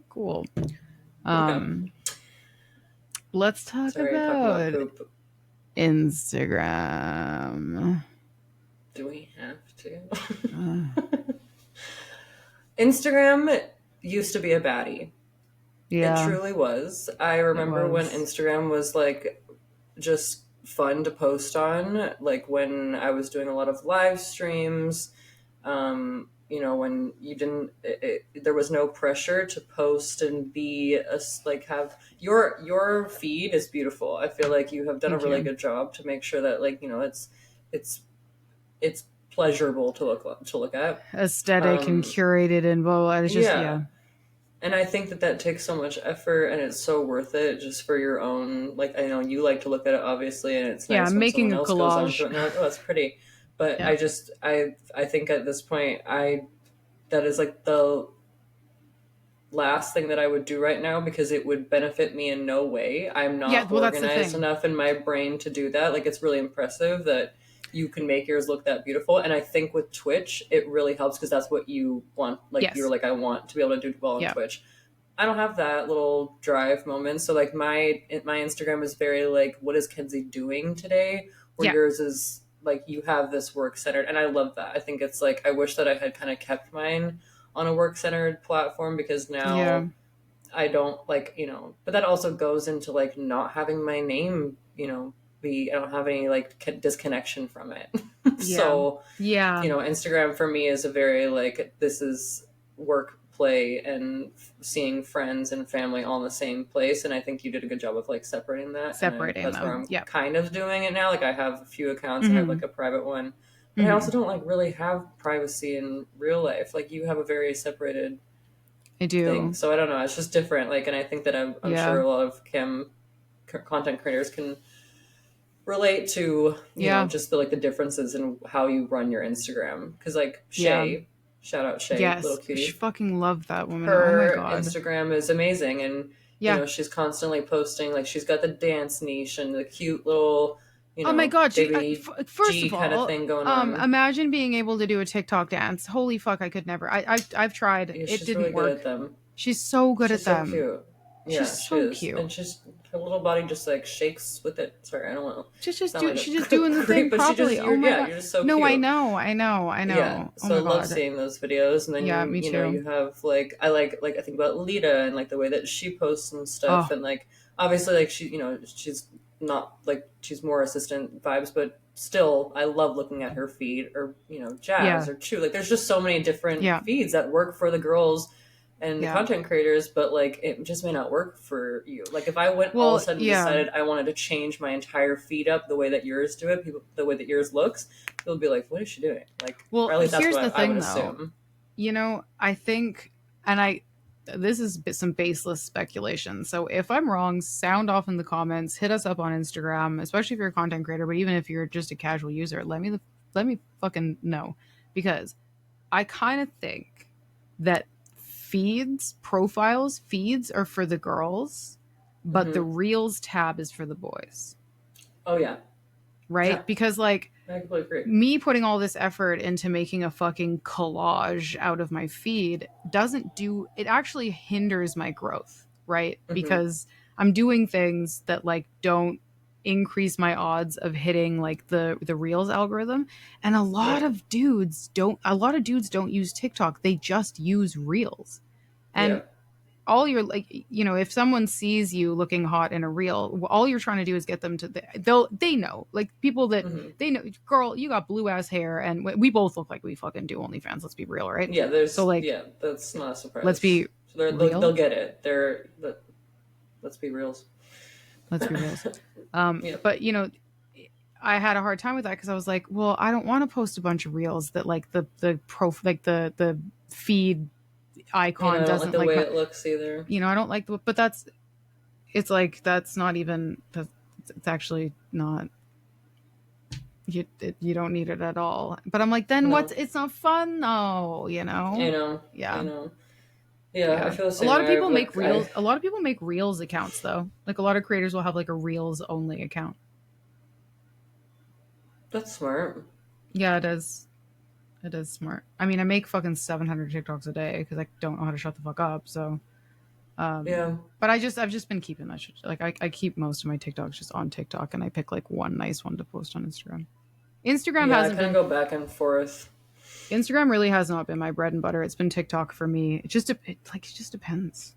cool. Yeah. Um, let's talk Sorry, talking about about poop. Instagram. Do we have to? Uh, Instagram used to be a baddie. It yeah, truly was. I it remember when was. Instagram was like just fun to post on, like when I was doing a lot of live streams. When you didn't, there was no pressure to post and be like have your feed is beautiful. I feel like you have done a Thank really you. good job to make sure that like it's it's pleasurable to look at. Aesthetic and Um, curated and blah, blah. It's just yeah, yeah, and I think that that takes so much effort, and it's so worth it just for your own. Like I know you like to look at it, obviously, and it's yeah. nice I'm when making someone a else goes onto collage. it and they're like, "Oh, that's pretty." But Yeah, I think at this point, I that is like the last thing that I would do right now because it would benefit me in no way. I'm yeah. not Well, that's the organized thing. enough in my brain to do that. Like it's really impressive that you can make yours look that beautiful. And I think with Twitch, it really helps because that's what you want. Like you're Yes. like, I want to be able to do well on Yeah. Twitch. I don't have that little drive moment. So like my Instagram is very like, what is Kenzie doing today? Where Yeah. yours is like you have this work centered, and I love that. I think it's like I wish that I had kind of kept mine on a work centered platform because Yeah. now I don't like but that also goes into like not having my name be I don't have any like disconnection from it. Yeah. So Yeah. Instagram for me is a very like this is work, play, and seeing friends and family all in the same place. And I think you did a good job of like separating that. And Separating that's where them. I'm Yeah. kind of doing it now. Like I have a few accounts. I have Mm-hmm. like a private one, but I Mm-hmm. also don't like really have privacy in real life. Like you have a very separated I thing. do. So I don't know. It's just different. Like, and I think that I'm sure Yeah. a lot of content creators can relate to Yeah. just the like the differences in how you run your Instagram. Because like Yeah. shout out Shay, little Yes. She cutie, fucking loved that woman. Oh my her god. Instagram is amazing, and Yeah. she's constantly posting. Like she's got the dance niche and the cute little Oh my god. baby First G of kind of all, thing going on. imagine being able to do a TikTok dance. Holy fuck, I could never. I've tried. Yeah, It she's really didn't good work. at them. She's so good at She's so them. cute. She's Yeah, she so is, cute. and she's her little body just like shakes with it. Sorry, I don't want to sound like She's just a doing the thing creep, but she properly. just Oh my god. you're just so No, I cute. know. I know. I Yeah, know. Oh so I my love god. seeing those videos, and Yeah, then me too. you have like I like I think about Lita and like the way that she posts and stuff, Oh, and like obviously like she's not like she's more assistant vibes, but still I love looking at her feed or Jazz yeah. or Chew. Like there's just so many different Yeah. feeds that work for the girls and the Yeah. content creators, but like it just may not work for you. Like if I went all of Well, a sudden yeah. decided I wanted to change my entire feed up the way that yours do it, people the way that yours looks, people would be like, "What is she doing?" Like, or Well, at least that's here's what the I would thing though. assume. I think, and this is some baseless speculation. So if I'm wrong, sound off in the comments, hit us up on Instagram, especially if you're a content creator, but even if you're just a casual user, let me fucking know. Because I kind of think that feeds are for the girls, but the Hmm. reels tab is for the boys, Oh yeah, right? yeah, Because like I completely agree. me putting all this effort into making a fucking collage out of my feed doesn't do it, actually hinders my growth, right? Hmm. Because I'm doing things that like don't increase my odds of hitting like the reels algorithm. And Right. a lot of dudes don't use TikTok, they just use reels. Yeah. And all you're like, if someone sees you looking hot in a reel, all you're trying to do is get them to they know, like people that Hmm. they know, girl, you got blue ass hair and we both look like we fucking do OnlyFans, let's be real, right? Yeah. So There's like, yeah. That's not a let's surprise. be So they'll real, get it. Let's be reals. let's be reals. Yeah. But I had a hard time with that because I was like, well, I don't want to post a bunch of reels that like the feed icon I don't like doesn't the like way my, it looks either. I don't like the, but it's like that's not even it's actually not, you don't need it at all. But I'm like, then what's, No, it's not fun though, I know. I Yeah. know. Yeah, I Yeah. feel the A same lot of way. people make Like I, reels. A lot of people make reels accounts though. Like a lot of creators will have like a reels only account. that's smart. Yeah, it is. It is smart. I mean, I make fucking 700 TikToks a day because I don't know how to shut the fuck up. So, Yeah. but I've just been keeping that shit. Like I keep most of my TikToks just on TikTok, and I pick like one nice one to post on Instagram. Instagram Yeah, I hasn't kind of been. go back and forth. Instagram really has not been my bread and butter. It's been TikTok for me. It just depends.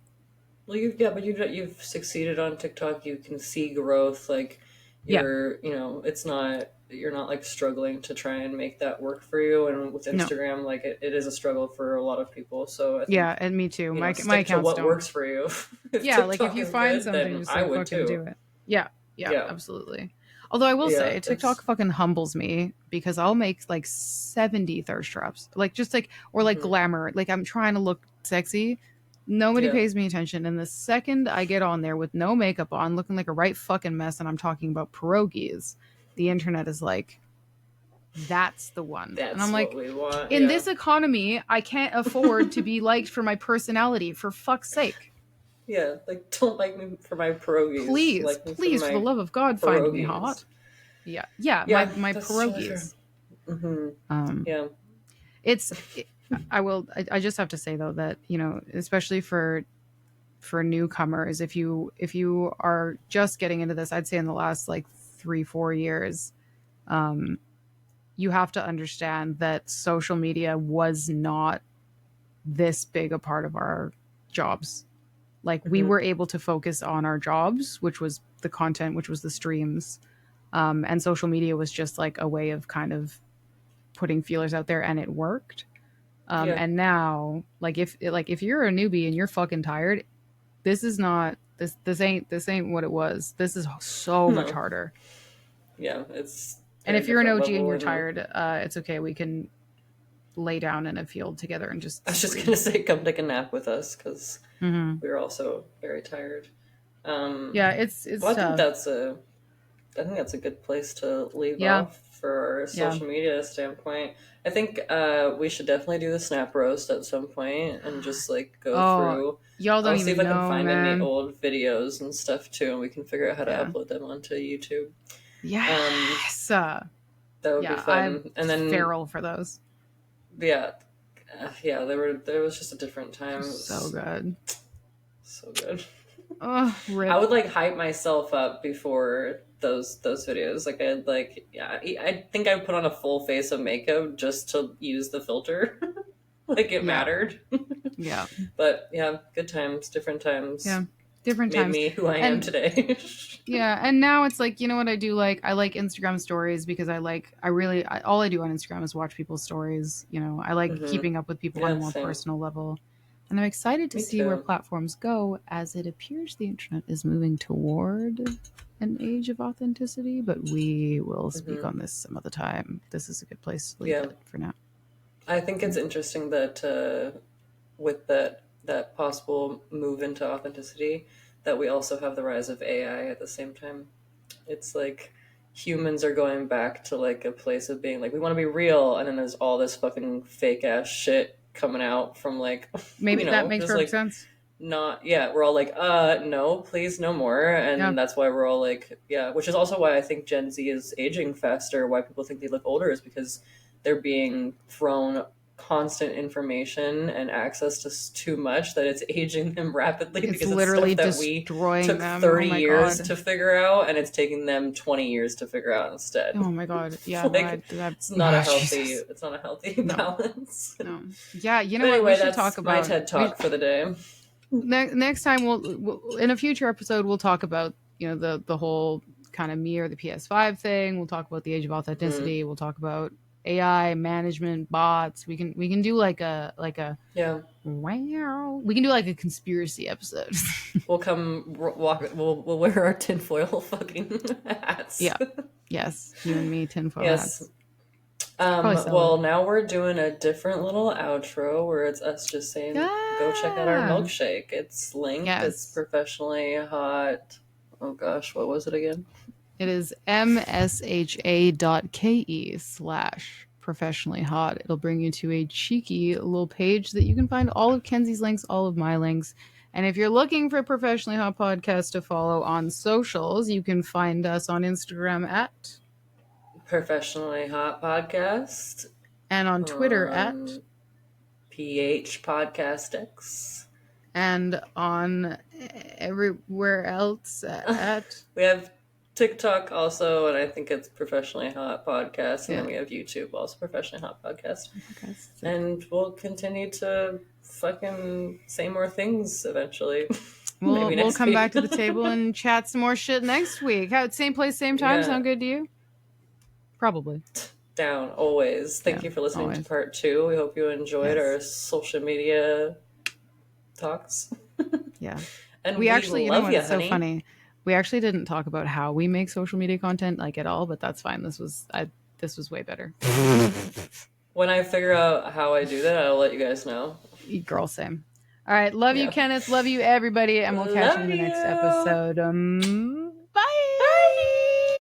Well, but you've succeeded on TikTok. You can see growth. Like Yeah. it's not you're not like struggling to try and make that work for you. And with No. Instagram, like it is a struggle for a lot of people. So I Yeah, think and me too. My stick to accounts what don't. works for you. If Yeah, like if TikTok you is find good, something, then just I like would fucking too. do it. Yeah, yeah, Yeah, absolutely. Although I will yeah. say, TikTok It's fucking humbles me because I'll make like 70 thirst traps, like just like or like mhm. glamour. Like I'm trying to look sexy. Nobody Yeah. pays me attention, and the second I get on there with no makeup on, looking like a right fucking mess, and I'm talking about pierogies, the internet is like, that's the one. And I'm That's what like, we want. in Yeah. this economy, I can't afford to be liked for my personality, for fuck's sake. Yeah. Like, don't like me for my pierogies. Please, Like me for please, for the my love of God, find me pierogies. hot. Yeah, yeah, Yeah, my that's totally fair. pierogies. Hmm. Um, Yeah. it's. I will. I just have to say though that especially for newcomers, if you are just getting into this, I'd say in the last like 3-4 years, you have to understand that social media was not this big a part of our jobs. Like we Hmm. were able to focus on our jobs, which was the content, which was the streams, and social media was just like a way of kind of putting feelers out there, and it worked. Yeah. And now, if you're a newbie and you're fucking tired, this is not this ain't what it was. This is so much No. harder. Yeah, it's And very if you're an different OG and level. you're And tired, it's okay. We can lay down in a field together and just I was just sleep. gonna say, come take a nap with us because Mm-hmm. we were also very tired. Um, Yeah, it's well, tough. I think that's a good place to leave Yeah, off for our yeah. social media standpoint. I think we should definitely do the snap roast at some point and just like go Oh, through. y'all don't I'll see if even I can know, find any man. old videos and stuff too, and we can figure out how to Yeah. upload them onto YouTube. Um, Yes. that would be Yeah, I'm fun. And then feral for those. yeah, yeah, there was just a different time. It So was good. so good. Oh, I rip. would like hype myself up before those videos. Like I'd like yeah, I think I put on a full face of makeup just to use the filter. Like it Yeah, mattered. yeah, But yeah, good times, different yeah. times Different made times. me who I am And today. yeah, and now it's like, you know what I do like? I like Instagram stories because all I do on Instagram is watch people's stories. I like Hmm. keeping up with people on a Yeah, more same. personal level. And I'm excited to Me see where too. platforms go as it appears the internet is moving toward an age of authenticity, but we will speak Hmm. on this some other time. This is a good place to leave Yeah, it for now. I think it's interesting that with that possible move into authenticity, that we also have the rise of AI at the same time. It's like humans are going back to like a place of being like we want to be real, and then there's all this fucking fake ass shit coming out from like Maybe that makes just perfect like sense. not yeah we're all like no please no more, Yeah. and that's why we're all like yeah, which is also why I think Gen Z is aging faster, why people think they look older is because they're being thrown constant information and access to too much that it's aging them rapidly It's because it's literally stuff that we destroying took them. Oh 30 my years god. to figure out and it's taking them 20 years to figure out instead. Oh my god. Yeah, no, Like Jesus. it's not a healthy No. balance. No. Yeah, you know But what? We anyway, should talk that's my about TED talk for the day. next time we'll in a future episode we'll talk about, the whole kind of me or the PS5 thing. We'll talk about the age of Hmm. authenticity. We'll talk about AI management, bots. We can do like a Yeah, wow. We can do like a conspiracy episode. we'll come walk. We'll wear our tinfoil fucking hats. Yeah. Yes, you and me tinfoil Yes. hats. Probably sell it. Well, now we're doing a different little outro where it's us just saying, go check out our Yeah. milkshake. It's linked, it's Yes. professionally hot. Oh gosh, what was it again? It is msha.ke/. Professionally Hot. It'll bring you to a cheeky little page that you can find all of Kenzie's links, all of my links. And if you're looking for Professionally Hot Podcast to follow on socials, you can find us on Instagram at Professionally Hot Podcast, and on Twitter at PH Podcast X, and on everywhere else at we have TikTok also, and I think it's Professionally Hot Podcast, and then we have YouTube also, Professionally Hot Podcast. And we'll continue to fucking say more things eventually. We'll come back to the table and chat some more shit next week. How same place, same time? Sound good to you? Probably. Down, always. Thank you for listening to part 2. We hope you enjoyed our social media talks. Yeah. And we actually, you know what, it's honey. so funny. We actually didn't talk about how we make social media content like at all, but that's fine. This was way better. When I figure out how I do that, I'll let you guys know. Girl, same. All right. Love you, Kenneth. Love you, everybody. And we'll catch you in the next episode.